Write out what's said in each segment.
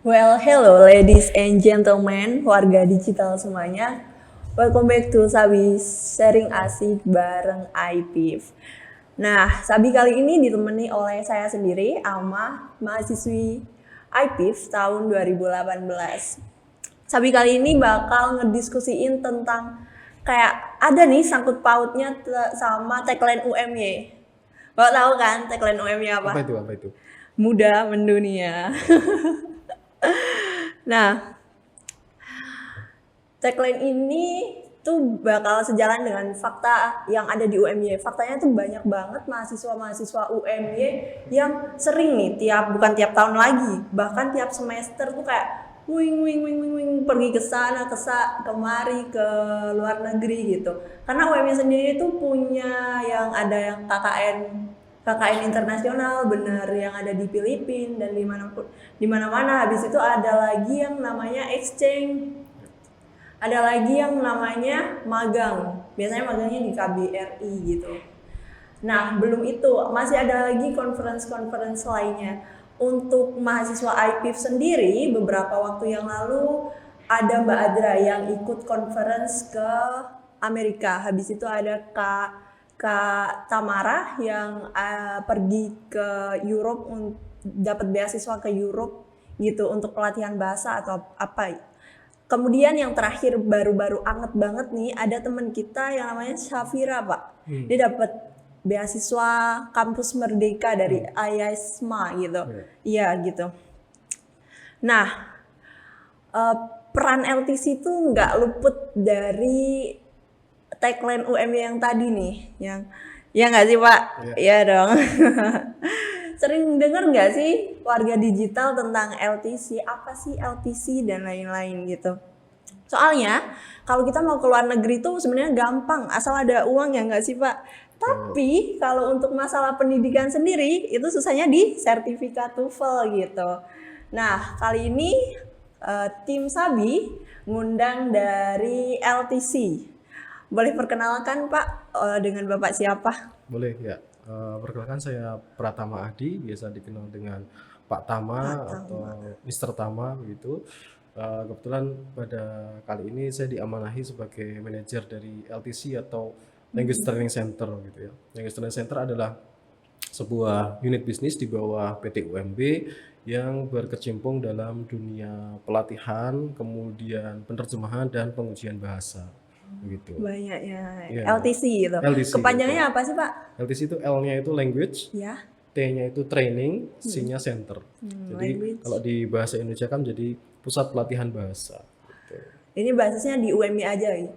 Well, hello ladies and gentlemen, warga digital semuanya. Welcome back to Sabi Sharing Asik bareng IPIF. Nah, Sabi kali ini ditemani oleh saya sendiri, Alma, mahasiswi IPIF tahun 2018. Sabi kali ini bakal ngediskusiin tentang kayak ada nih sangkut pautnya sama tagline UMY. Bapak tahu kan tagline UMY apa? Apa itu? Muda mendunia. Nah, tagline ini tuh bakal sejalan dengan fakta yang ada di UMY. Faktanya tuh banyak banget mahasiswa-mahasiswa UMY yang sering nih bukan tiap tahun lagi, bahkan tiap semester tuh kayak wing pergi ke sana kemari ke luar negeri gitu. Karena UMY sendiri tuh punya yang ada yang KKN internasional bener yang ada di Filipina dan di mana-mana. Habis itu ada lagi yang namanya exchange, ada lagi yang namanya magang. Biasanya magangnya di KBRI gitu. Nah, belum itu, masih ada lagi conference lainnya. Untuk mahasiswa IPIF sendiri, beberapa waktu yang lalu ada Mbak Adra yang ikut conference ke Amerika. Habis itu ada Kak Tamara yang pergi ke Europe, dapat beasiswa ke Europe gitu untuk pelatihan bahasa atau apa. Kemudian yang terakhir baru-baru anget banget nih, ada teman kita yang namanya Syafira, Pak. Dia dapat beasiswa kampus Merdeka dari IASMA gitu. Iya gitu. Nah, peran LTC itu nggak luput dari tagline UMY yang tadi nih, yang ya nggak sih Pak? Iya dong. Sering dengar nggak sih warga digital tentang LTC, apa sih LTC dan lain-lain gitu. Soalnya kalau kita mau ke luar negeri tuh sebenarnya gampang, asal ada uang ya nggak sih Pak? Tapi kalau untuk masalah pendidikan sendiri itu susahnya di sertifikat TOEFL gitu. Nah kali ini tim Sabi ngundang dari LTC. Boleh perkenalkan Pak dengan Bapak siapa? Boleh ya. Perkenalkan saya Pratama Adi, biasa dikenal dengan Pak Tama atau Mr. Tama gitu. Kebetulan pada kali ini saya diamanahi sebagai manajer dari LTC atau Language Training Center gitu ya. Language Training Center adalah sebuah unit bisnis di bawah PT UMB yang berkecimpung dalam dunia pelatihan, kemudian penerjemahan dan pengujian bahasa. Begitu. Banyak ya, Iya. LTC gitu. LTC Kepanjangannya gitu. apa sih Pak? LTC itu L-nya itu language, Ya. T-nya itu training, C-nya center. Jadi Language. kalau di bahasa Indonesia kan jadi pusat pelatihan bahasa. Gitu. Ini basisnya di UMY aja ya?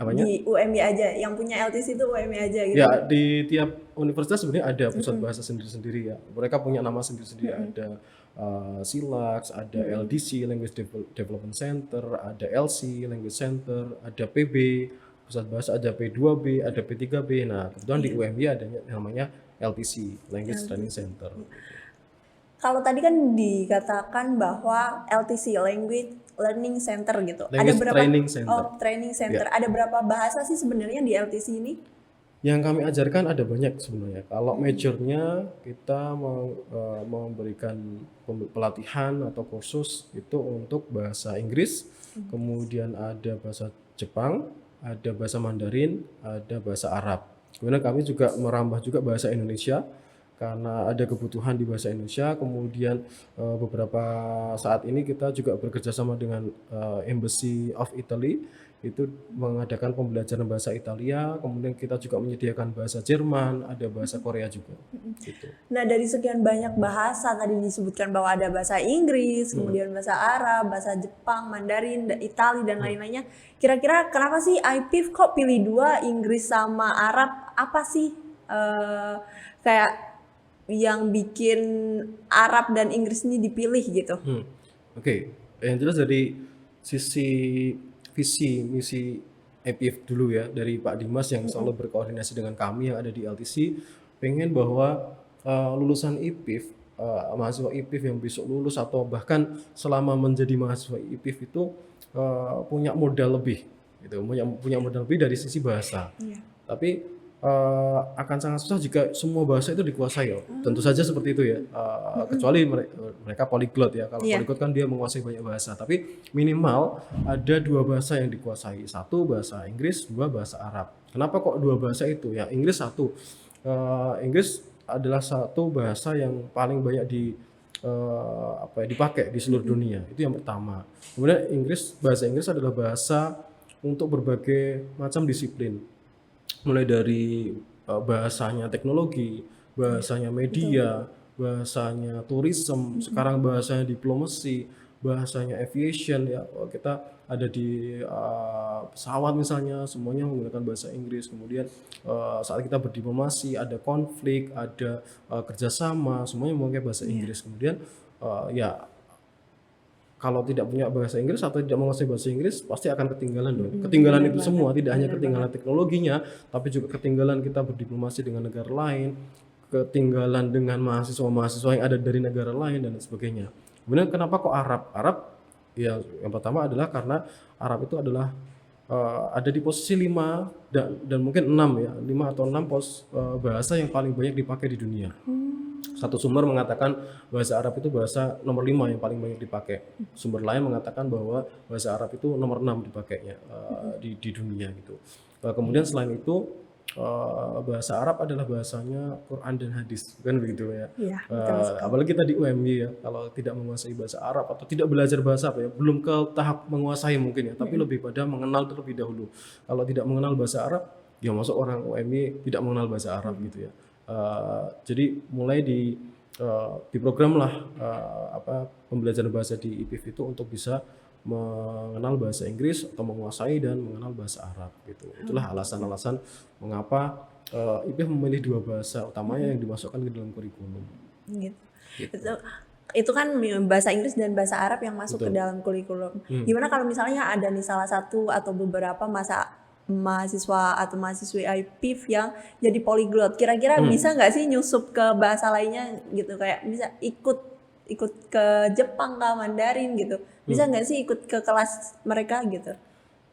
Apanya? Di UMY aja, yang punya LTC itu UMY aja gitu? Ya, di tiap universitas sebenarnya ada pusat bahasa sendiri-sendiri ya. Mereka punya nama sendiri-sendiri. Ada SILAX, ada LDC, Language Development Center, ada LC, Language Center, ada PB, pusat bahasa, ada P2B, ada P3B. Nah, kebetulan di UMY adanya namanya LTC, Language Training Center. Kalau tadi kan dikatakan bahwa LTC, Language Learning Center gitu. Language Ada berapa? Training Center. Oh, Training Center. Ada berapa bahasa sih sebenarnya di LTC ini? Yang kami ajarkan ada banyak sebenarnya. Kalau majornya kita memberikan pelatihan atau kursus itu untuk bahasa Inggris, kemudian ada bahasa Jepang, ada bahasa Mandarin, ada bahasa Arab. Kemudian kami juga merambah juga bahasa Indonesia karena ada kebutuhan di bahasa Indonesia. Kemudian beberapa saat ini kita juga bekerja sama dengan Embassy of Italy, itu mengadakan pembelajaran bahasa Italia, kemudian kita juga menyediakan bahasa Jerman, ada bahasa Korea juga. Gitu. Nah dari sekian banyak bahasa tadi disebutkan bahwa ada bahasa Inggris, kemudian bahasa Arab, bahasa Jepang, Mandarin, Itali dan lain-lainnya. Kira-kira kenapa sih IPIF kok pilih dua, Inggris sama Arab? Apa sih kayak yang bikin Arab dan Inggris ini dipilih gitu? Oke. Yang jelas dari sisi visi misi IPIF dulu ya, dari Pak Dimas yang selalu berkoordinasi dengan kami yang ada di LTC, pengen bahwa lulusan IPIF, mahasiswa IPIF yang besok lulus atau bahkan selama menjadi mahasiswa IPIF itu punya modal lebih gitu, punya modal lebih dari sisi bahasa. Tapi akan sangat susah jika semua bahasa itu dikuasai ya. Tentu saja seperti itu ya. Kecuali mereka polyglot ya. Kalau Iya. polyglot kan dia menguasai banyak bahasa, tapi minimal ada 2 bahasa yang dikuasai. Satu bahasa Inggris, 2 bahasa Arab. Kenapa kok 2 bahasa itu? Ya Inggris satu. Inggris adalah satu bahasa yang paling banyak dipakai di seluruh dunia. Itu yang pertama. Kemudian bahasa Inggris adalah bahasa untuk berbagai macam disiplin, mulai dari bahasanya teknologi, bahasanya media, bahasanya tourism, sekarang bahasanya diplomasi, bahasanya aviation ya. Kita ada di pesawat misalnya, semuanya menggunakan bahasa Inggris. Kemudian saat kita berdiplomasi, ada konflik, ada kerjasama, semuanya memakai bahasa Inggris. Kemudian ya kalau tidak punya bahasa Inggris atau tidak menguasai bahasa Inggris pasti akan ketinggalan dong. Ketinggalan itu semua, tidak hanya ketinggalan teknologinya, tapi juga ketinggalan kita berdiplomasi dengan negara lain, ketinggalan dengan mahasiswa-mahasiswa yang ada dari negara lain dan sebagainya. Kemudian kenapa kok Arab? Arab ya yang pertama adalah karena Arab itu adalah ada di posisi 5 dan mungkin 6 ya, 5 atau 6 bahasa yang paling banyak dipakai di dunia. Satu sumber mengatakan bahasa Arab itu bahasa nomor 5 yang paling banyak dipakai. Sumber lain mengatakan bahwa bahasa Arab itu nomor 6 dipakainya di dunia gitu. Kemudian selain itu bahasa Arab adalah bahasanya Quran dan hadis, kan begitu ya. Iya, betul sekali. Apalagi kita di UMY ya, kalau tidak menguasai bahasa Arab atau tidak belajar bahasa apa ya, belum ke tahap menguasai mungkin ya, tapi lebih pada mengenal terlebih dahulu. Kalau tidak mengenal bahasa Arab, ya masuk orang UMY tidak mengenal bahasa Arab gitu ya. Jadi mulai di program lah pembelajaran bahasa di IPIF itu untuk bisa mengenal bahasa Inggris atau menguasai dan mengenal bahasa Arab gitu. Itulah alasan-alasan mengapa IPIF memilih 2 bahasa utamanya yang dimasukkan ke dalam kurikulum. Gitu. Itu kan bahasa Inggris dan bahasa Arab yang masuk ke Betul. dalam kurikulum. Gimana kalau misalnya ada nih salah satu atau beberapa mahasiswa atau mahasiswi IPIF yang jadi polyglot, kira-kira bisa nggak sih nyusup ke bahasa lainnya gitu, kayak bisa ikut ke Jepang, ke Mandarin gitu, bisa nggak sih ikut ke kelas mereka gitu?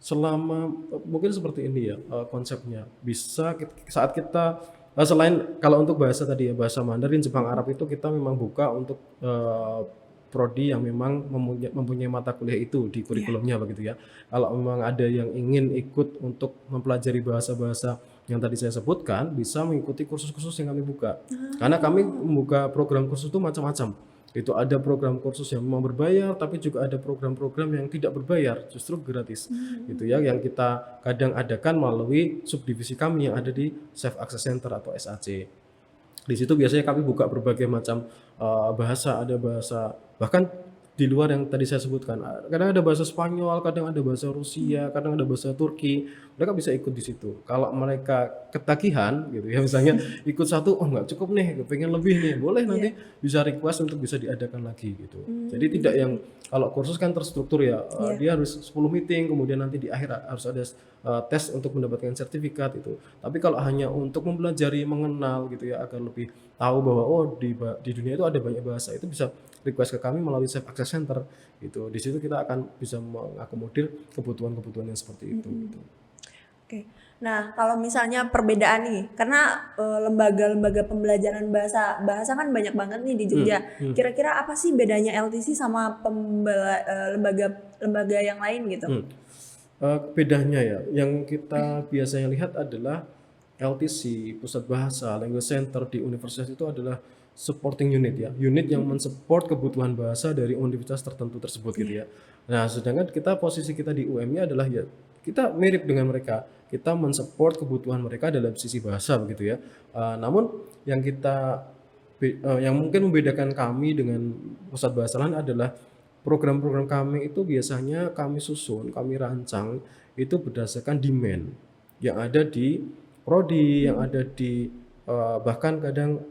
Selama mungkin seperti ini ya konsepnya, bisa saat kita selain kalau untuk bahasa tadi ya, bahasa Mandarin, Jepang, Arab itu kita memang buka untuk prodi yang memang mempunyai mata kuliah itu di kurikulumnya begitu ya. Kalau memang ada yang ingin ikut untuk mempelajari bahasa-bahasa yang tadi saya sebutkan, bisa mengikuti kursus-kursus yang kami buka. Karena kami membuka program kursus itu macam-macam. Itu ada program kursus yang memang berbayar, tapi juga ada program-program yang tidak berbayar, justru gratis. Gitu ya, yang kita kadang adakan melalui subdivisi kami yang ada di Safe Access Center atau SAC. Di situ biasanya kami buka berbagai macam bahasa, ada bahasa bahkan di luar yang tadi saya sebutkan. Kadang ada bahasa Spanyol, kadang ada bahasa Rusia, kadang ada bahasa Turki. Mereka bisa ikut di situ. Kalau mereka ketagihan gitu ya, misalnya ikut satu, oh nggak cukup nih, pengen lebih nih, boleh nanti bisa request untuk bisa diadakan lagi gitu. Jadi tidak yang kalau kursus kan terstruktur ya, dia harus 10 meeting, kemudian nanti di akhir harus ada tes untuk mendapatkan sertifikat itu. Tapi kalau hanya untuk mempelajari, mengenal gitu ya, agar lebih tahu bahwa oh di dunia itu ada banyak bahasa, itu bisa request ke kami melalui Safe Access Center gitu. Di situ kita akan bisa mengakomodir kebutuhan-kebutuhan yang seperti itu gitu. Oke. Nah, kalau misalnya perbedaan nih, karena lembaga-lembaga pembelajaran bahasa kan banyak banget nih di Jogja. Kira-kira apa sih bedanya LTC sama lembaga yang lain gitu? Bedanya ya, yang kita biasanya lihat adalah LTC, Pusat Bahasa, Language Center di universitas itu adalah supporting unit ya, unit yang mensupport kebutuhan bahasa dari universitas tertentu tersebut gitu ya. Nah, sedangkan posisi kita di UMY adalah ya kita mirip dengan mereka, kita mensupport kebutuhan mereka dalam sisi bahasa begitu ya. Namun yang mungkin membedakan kami dengan pusat bahasa lain adalah program-program kami itu biasanya kami susun, kami rancang itu berdasarkan demand yang ada di prodi, yang ada di bahkan kadang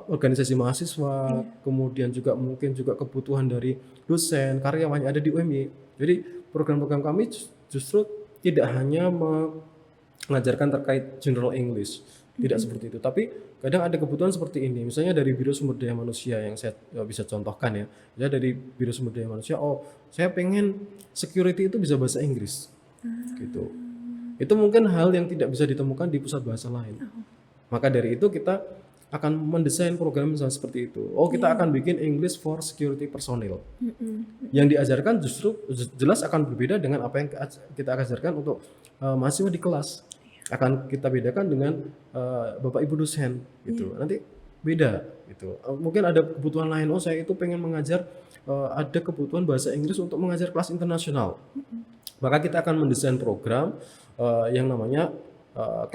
organisasi mahasiswa, kemudian juga mungkin juga kebutuhan dari dosen, karyawan yang ada di UMY. Jadi program-program kami justru tidak hanya mengajarkan terkait general English, tidak seperti itu. Tapi kadang ada kebutuhan seperti ini, misalnya dari Biro Sumber Daya Manusia yang saya bisa contohkan ya dari Biro Sumber Daya Manusia, oh saya pengen security itu bisa bahasa Inggris, gitu. Itu mungkin hal yang tidak bisa ditemukan di pusat bahasa lain. Maka dari itu kita akan mendesain program misalnya seperti itu. Oh, kita akan bikin English for security personnel. Yang diajarkan justru jelas akan berbeda dengan apa yang kita ajarkan untuk mahasiswa di kelas. Akan kita bedakan dengan Bapak Ibu dosen gitu. Nanti beda gitu. Mungkin ada kebutuhan lain. Oh, saya itu pengen mengajar ada kebutuhan bahasa Inggris untuk mengajar kelas internasional. Maka kita akan mendesain program yang namanya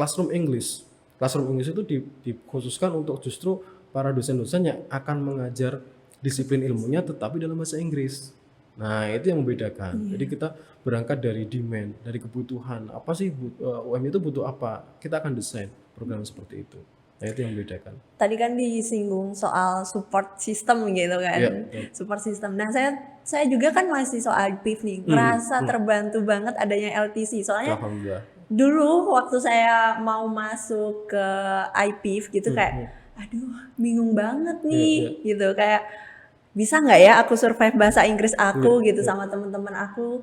Classroom English. Classroom English itu dikhususkan untuk justru para dosen-dosen yang akan mengajar disiplin ilmunya tetapi dalam bahasa Inggris. Nah, itu yang membedakan. Jadi kita berangkat dari demand, dari kebutuhan. Apa sih UM itu butuh apa? Kita akan desain program seperti itu. Nah, itu yang membedakan. Tadi kan disinggung soal support system gitu kan. Support system. Nah, saya juga kan mahasiswa IPIF nih. Ngerasa terbantu banget adanya LTC. Soalnya dulu waktu saya mau masuk ke IPIF gitu kayak aduh bingung banget nih gitu, kayak bisa nggak ya aku survive bahasa Inggris aku gitu sama teman-teman aku,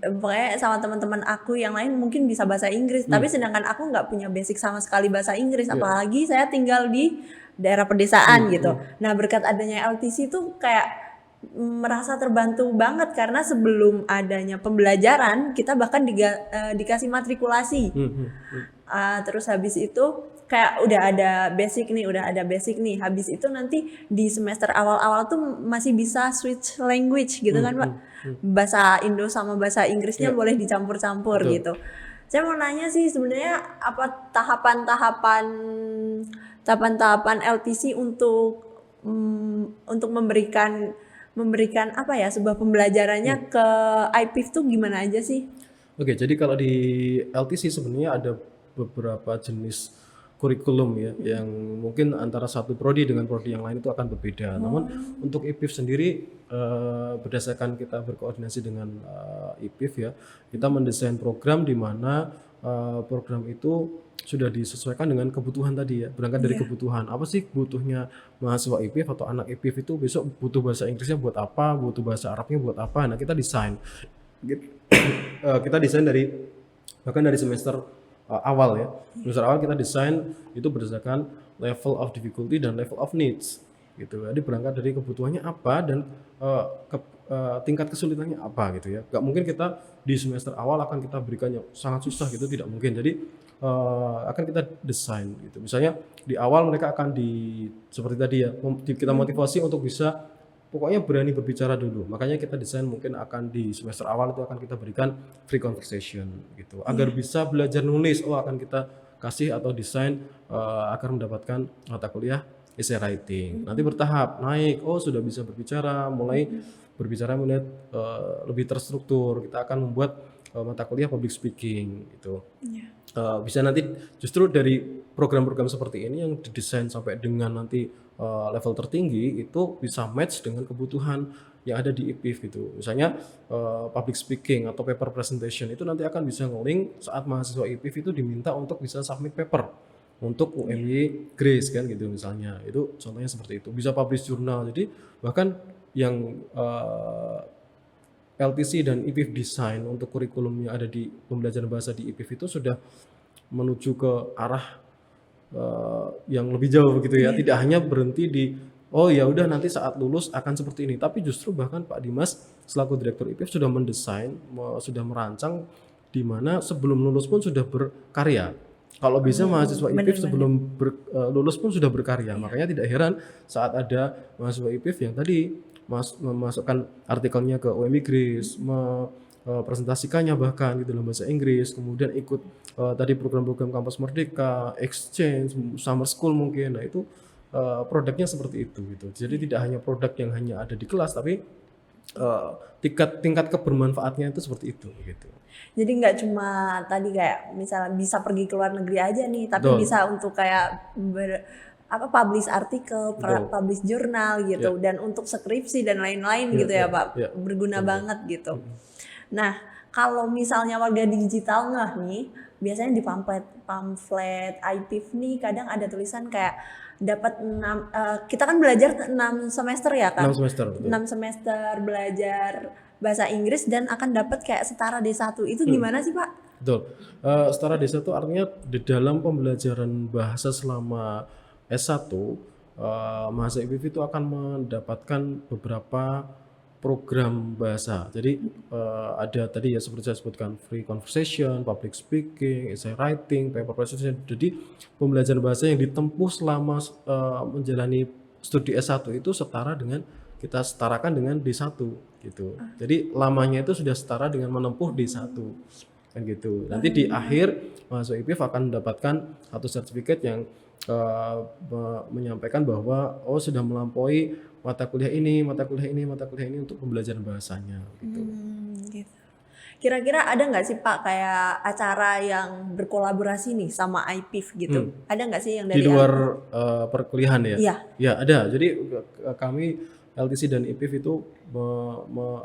pokoknya sama teman-teman aku yang lain mungkin bisa bahasa Inggris tapi sedangkan aku nggak punya basic sama sekali bahasa Inggris, apalagi saya tinggal di daerah pedesaan gitu. Nah, berkat adanya LTC tuh kayak merasa terbantu banget karena sebelum adanya pembelajaran kita bahkan dikasih matrikulasi. Terus habis itu kayak udah ada basic nih, habis itu nanti di semester awal-awal tuh masih bisa switch language gitu kan Pak, bahasa Indo sama bahasa Inggrisnya boleh dicampur-campur gitu. Saya mau nanya sih sebenarnya apa tahapan-tahapan LTC untuk memberikan apa ya sebuah pembelajarannya ke IPIF tuh gimana aja sih? Oke, jadi kalau di LTC sebenarnya ada beberapa jenis kurikulum ya yang mungkin antara satu prodi dengan prodi yang lain itu akan berbeda. Namun untuk IPIF sendiri berdasarkan kita berkoordinasi dengan IPIF ya, kita mendesain program di mana program itu sudah disesuaikan dengan kebutuhan tadi ya, berangkat dari kebutuhan. Apa sih butuhnya mahasiswa IPIF atau anak IPIF itu besok butuh bahasa Inggrisnya buat apa, butuh bahasa Arabnya buat apa. Nah, kita desain dari bahkan dari semester awal ya. Semester awal kita desain itu berdasarkan level of difficulty dan level of needs gitu. Jadi berangkat dari kebutuhannya apa dan tingkat kesulitannya apa gitu ya. Gak mungkin kita di semester awal akan kita berikannya sangat susah gitu, tidak mungkin. Jadi akan kita desain gitu. Misalnya di awal mereka akan seperti tadi ya, kita motivasi untuk bisa pokoknya berani berbicara dulu. Makanya kita desain mungkin akan di semester awal itu akan kita berikan free conversation gitu. Agar bisa belajar nulis, akan kita kasih atau desain agar mendapatkan mata kuliah essay writing. Nanti bertahap naik, sudah bisa berbicara, mulai berbicara melihat lebih terstruktur. Kita akan membuat mata kuliah public speaking gitu. Bisa nanti justru dari program-program seperti ini yang didesain sampai dengan nanti level tertinggi itu bisa match dengan kebutuhan yang ada di IPIF gitu. Misalnya public speaking atau paper presentation itu nanti akan bisa nge-link saat mahasiswa IPIF itu diminta untuk bisa submit paper untuk UMY Grace kan gitu misalnya. Itu contohnya seperti itu. Bisa publish jurnal. Jadi bahkan yang LTC dan IPIF design untuk kurikulum yang ada di pembelajaran bahasa di IPIF itu sudah menuju ke arah yang lebih jauh begitu ya. Tidak hanya berhenti di ya udah nanti saat lulus akan seperti ini, tapi justru bahkan Pak Dimas selaku direktur IPIF sudah mendesain, sudah merancang di mana sebelum lulus pun sudah berkarya. Kalau bisa mahasiswa IPIF sebelum lulus pun sudah berkarya. Makanya tidak heran saat ada mahasiswa IPIF yang tadi memasukkan artikelnya ke UMY Grace, presentasikannya bahkan gitu dalam bahasa Inggris, kemudian ikut tadi program-program kampus merdeka, exchange, summer school mungkin. Nah, itu produknya seperti itu gitu. Jadi tidak hanya produk yang hanya ada di kelas, tapi tingkat kebermanfaatnya itu seperti itu gitu. Jadi nggak cuma tadi kayak misalnya bisa pergi ke luar negeri aja nih, tapi bisa untuk kayak publish artikel, publish jurnal gitu, dan untuk skripsi dan lain-lain gitu ya Pak, berguna banget gitu. Nah, kalau misalnya warga digital nih, biasanya di pamflet IPIF nih kadang ada tulisan kayak dapat 6, kita kan belajar 6 semester ya kan? 6 semester. Betul. 6 semester belajar bahasa Inggris dan akan dapat kayak setara D1. Itu gimana sih Pak? Betul. Setara desa itu artinya di dalam pembelajaran bahasa selama S1, mahasiswa IPB itu akan mendapatkan beberapa program bahasa. Jadi ada tadi ya seperti saya sebutkan free conversation, public speaking, essay writing, paper presentation. Jadi pembelajaran bahasa yang ditempuh selama menjalani studi S1 itu setara dengan kita setarakan dengan D1 gitu. Jadi lamanya itu sudah setara dengan menempuh D1 kan gitu. Nanti di akhir mahasiswa IPIF akan mendapatkan satu sertifikat yang menyampaikan bahwa oh sudah melampaui mata kuliah ini, mata kuliah ini, mata kuliah ini untuk pembelajaran bahasanya gitu. Gitu. Kira-kira ada nggak sih Pak kayak acara yang berkolaborasi nih sama IPIF gitu? Ada nggak sih yang Di dari luar perkuliahan ya? Iya. Ya ada. Jadi kami LTC dan IPIF itu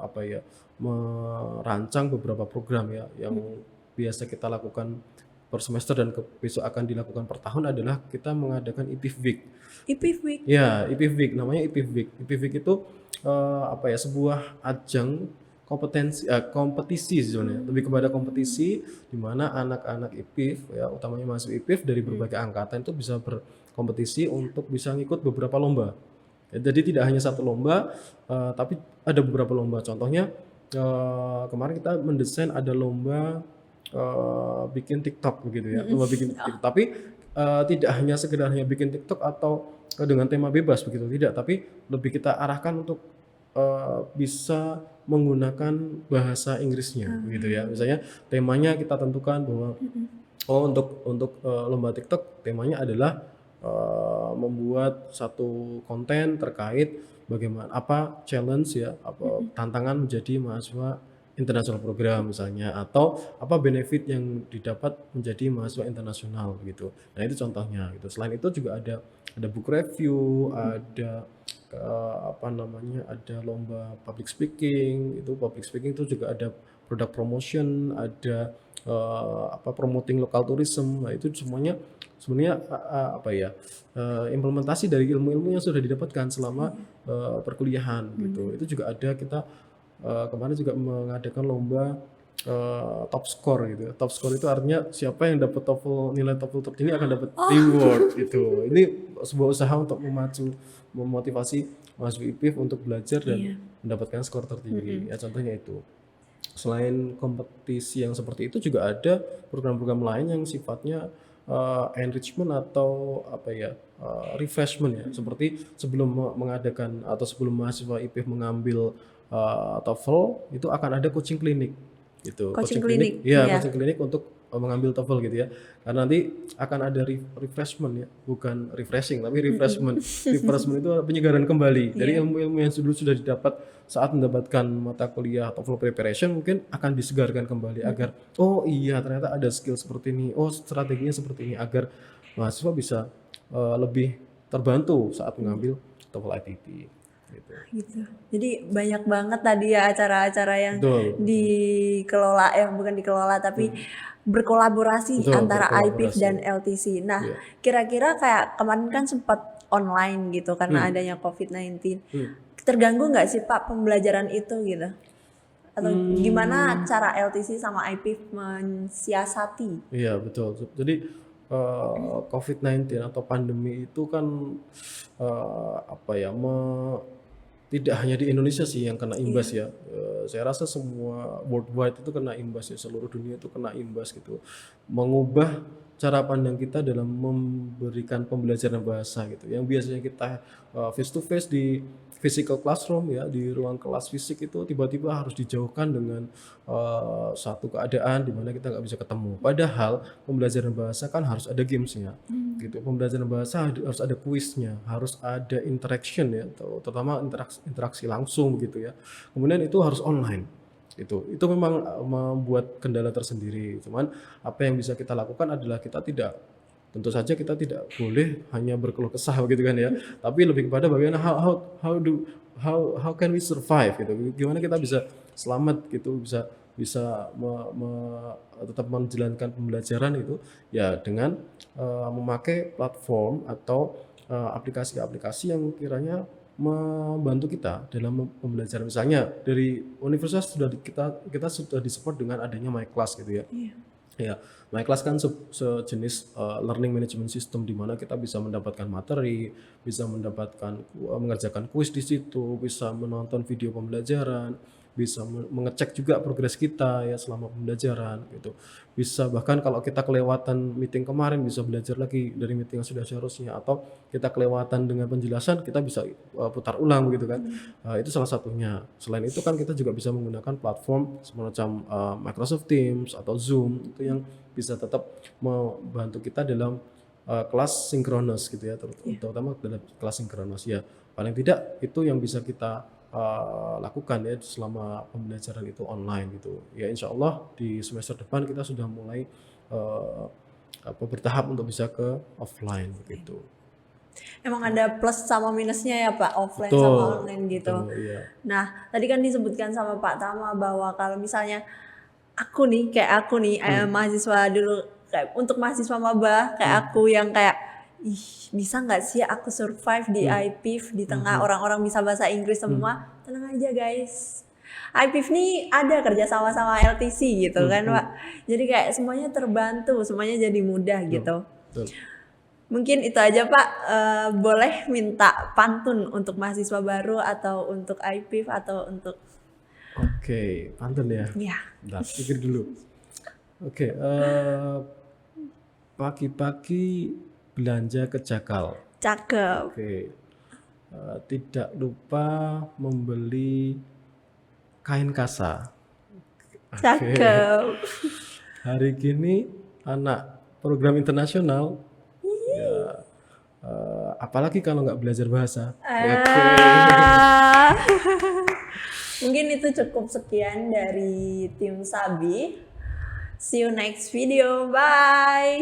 apa ya, merancang beberapa program ya yang biasa kita lakukan per semester dan besok akan dilakukan per tahun adalah kita mengadakan IPIF Week. IPIF Week? Ya, IPIF Week namanya IPIF Week. IPIF Week itu apa ya, sebuah ajang kompetisi sih sebenarnya, lebih kepada kompetisi di mana anak-anak IPIF ya, utamanya mahasiswa IPIF dari berbagai angkatan itu bisa berkompetisi untuk bisa ngikut beberapa lomba. Ya, jadi tidak hanya satu lomba, tapi ada beberapa lomba. Contohnya kemarin kita mendesain ada lomba bikin TikTok begitu ya, lomba bikin TikTok. Tapi tidak hanya sekedar hanya bikin TikTok atau dengan tema bebas begitu, tidak. Tapi lebih kita arahkan untuk bisa menggunakan bahasa Inggrisnya begitu ya. Misalnya temanya kita tentukan bahwa untuk lomba TikTok temanya adalah membuat satu konten terkait bagaimana apa challenge ya, apa tantangan menjadi mahasiswa internasional program misalnya, atau apa benefit yang didapat menjadi mahasiswa internasional gitu. Nah itu contohnya gitu. Selain itu juga ada book review, ada apa namanya, ada lomba public speaking. Itu public speaking itu juga ada product promotion, ada apa promoting local tourism. Nah itu semuanya sebenarnya apa ya, implementasi dari ilmu-ilmu yang sudah didapatkan selama perkuliahan gitu. Itu juga ada, kita kemarin juga mengadakan lomba top score gitu. Top score itu artinya siapa yang dapat nilai TOEFL tertinggi akan dapat reward gitu. Ini sebuah usaha untuk memotivasi mahasiswa IPIF untuk belajar dan mendapatkan skor tertinggi. Ya contohnya itu. Selain kompetisi yang seperti itu juga ada program-program lain yang sifatnya enrichment atau apa ya, refreshment ya. Seperti sebelum mengadakan atau sebelum mahasiswa IPIF mengambil TOEFL itu akan ada coaching klinik gitu. Coaching klinik, ya, iya. coaching klinik untuk mengambil TOEFL gitu ya. Karena nanti akan ada refreshment ya, bukan refreshing tapi refreshment. Refreshment itu penyegaran kembali dari ilmu-ilmu yang sudah didapat saat mendapatkan mata kuliah TOEFL preparation, mungkin akan disegarkan kembali agar oh iya ternyata ada skill seperti ini, oh strateginya seperti ini, agar mahasiswa bisa lebih terbantu saat mengambil TOEFL ITP. Gitu. Jadi banyak banget tadi ya acara-acara yang Betul. dikelola, bukan dikelola tapi berkolaborasi Betul, antara IPIF berkolaborasi. dan LTC. Nah, Iya. kira-kira kayak kemarin kan sempat online gitu karena adanya COVID-19. Hmm. Terganggu nggak sih Pak pembelajaran itu gitu? Atau gimana cara LTC sama IPIF mensiasati? Iya betul. Jadi COVID-19 atau pandemi itu kan apa ya, tidak hanya di Indonesia sih yang kena imbas ya. Saya rasa semua worldwide itu kena imbas ya, seluruh dunia itu kena imbas gitu. Mengubah cara pandang kita dalam memberikan pembelajaran bahasa gitu. Yang biasanya kita face to face di physical classroom ya, di ruang kelas fisik, itu tiba-tiba harus dijauhkan dengan satu keadaan di mana kita nggak bisa ketemu. Padahal pembelajaran bahasa kan harus ada gamesnya gitu. Pembelajaran bahasa harus ada kuisnya, harus ada interaction ya, terutama interaksi langsung gitu ya. Kemudian itu harus online. Itu memang membuat kendala tersendiri. Cuman apa yang bisa kita lakukan adalah tentu saja kita tidak boleh hanya berkeluh kesah gitu kan ya, tapi lebih kepada bagaimana how can we survive gitu, gimana kita bisa selamat gitu, bisa tetap menjalankan pembelajaran itu ya dengan memakai platform atau aplikasi-aplikasi yang kiranya membantu kita dalam pembelajaran. Misalnya dari universitas kita sudah disupport dengan adanya MyClass gitu ya. Ya, MyClass kan sejenis learning management system di mana kita bisa mendapatkan materi, bisa mendapatkan mengerjakan kuis di situ, bisa menonton video pembelajaran, bisa mengecek juga progres kita ya selama pembelajaran gitu. Bisa bahkan kalau kita kelewatan meeting kemarin bisa belajar lagi dari meeting yang sudah seharusnya, atau kita kelewatan dengan penjelasan kita bisa putar ulang gitu kan. Itu salah satunya. Selain itu kan kita juga bisa menggunakan platform semacam Microsoft Teams atau Zoom itu yang bisa tetap membantu kita dalam kelas sinkronus gitu ya, terutama dalam kelas sinkronus ya. Paling tidak itu yang bisa kita lakukan ya selama pembelajaran itu online gitu. Ya insya Allah di semester depan kita sudah mulai bertahap untuk bisa ke offline gitu. Emang ada plus sama minusnya ya Pak, offline Betul, sama online gitu. betul, iya. Nah, tadi kan disebutkan sama Pak Tama bahwa kalau misalnya aku nih, mahasiswa dulu, kayak untuk mahasiswa maba kayak aku yang kayak, ih bisa nggak sih aku survive di IPIF di tengah orang-orang bisa bahasa Inggris semua? Tenang aja guys. IPIF nih ada kerja sama LTC gitu kan Pak. Jadi kayak semuanya terbantu, semuanya jadi mudah gitu. Betul. Mungkin itu aja Pak. Boleh minta pantun untuk mahasiswa baru atau untuk IPIF atau untuk Oke, pantun ya. ya. Bentar, pikir dulu. Oke, pagi-pagi belanja ke Jakal. Cakep. Oke, tidak lupa membeli kain kasa. Cakep. Hari gini anak program internasional. Ya, apalagi kalau nggak belajar bahasa. Ah. Mungkin itu cukup sekian dari tim Sabi. See you next video. Bye.